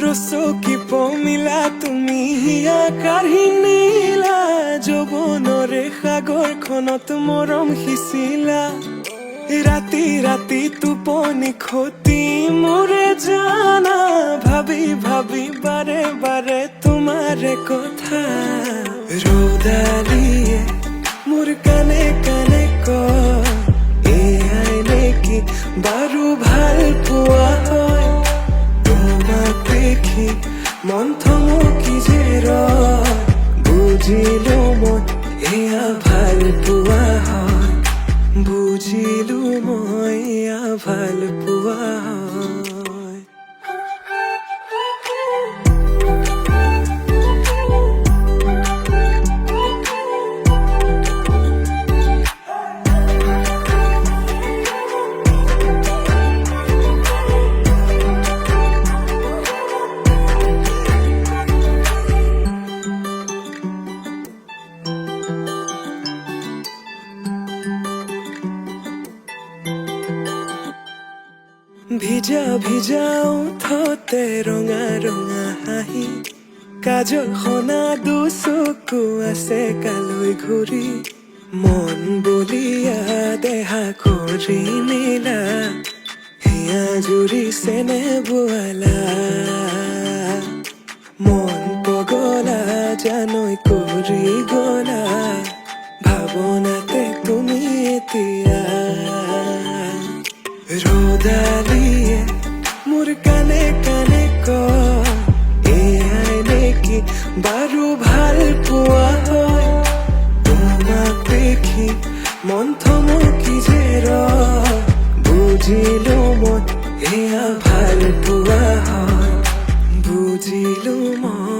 ৰসো কি পমিলা তুমি আকাশী নীলা যৌৱনৰে সাগৰখনত মৰম সিঁচিলা ৰাতি ৰাতি টোপনি খতি মোৰে জানা ভাবি ভাবি বাৰে বাৰে তোমাৰে কথা ৰৌদালিয়ে মোৰ কানে কানে কয় এয়াই নেকি বাৰু ভাল পোৱা হয় দেখি মন থমকি যে ৰয় বুজিলো মই এয়া ভাল পোৱা হয় বুজিলো মই এয়া ভাল পোৱা হয় ভিজা ভিজা উঠতে ৰঙা ৰঙা হাঁহি কাজল সনা দুচকু আছে কালৈ ঘূৰি মন বলিয়া দেহা কৰি মিলা হিয়া জুৰিছেনে বোৱালা মন পগলা জানৈ কৰি গলা ভাৱনাতে তুমি এতিয়া ৰৌদালিয়ে মোৰ কানে কানে কয় এয়াই নেকি বাৰু ভাল পোৱা হয় তোমাক দেখি মন থমকি যে ৰয় বুজিলো মই এয়া ভাল পোৱা হয় বুজিলো মই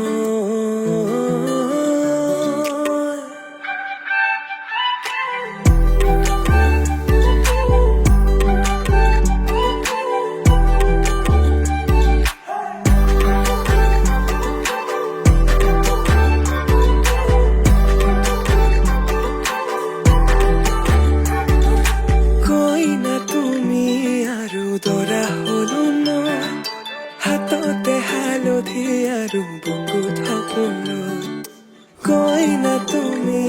দৰা হলো মই হাততে হালধি আৰু বুকুত সপোন কই না তুমি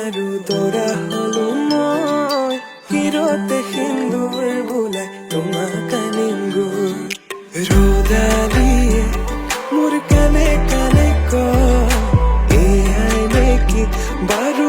আৰু দৰা হলো মই হিৰতে সিন্দুৰ বোলাই তোমাক আনিম গৈ ৰৌদালিয়ে মোৰ কানে কানে কয় এয়াই নেকি বাৰু